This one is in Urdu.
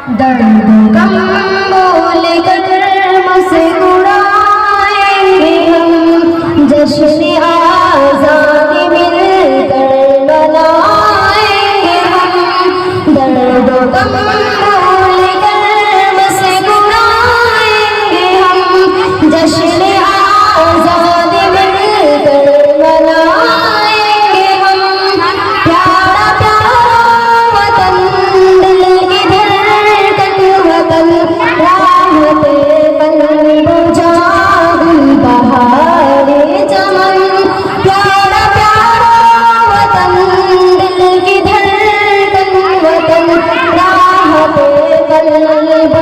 درد غم بول کر مسکرائیں گے ہم، جشن آزادی مل کر منائیں گے ہم، درد غم بول کر مسکرائیں گے ہم، جشن آزادی مل کر منائیں گے ہم، پیارا پیارا وطن دل کی دھڑکن وطن، راحت قلب جاگل بہار چمن، پیارا پیارا وطن دل کی دھڑکن وطن، راحت قلب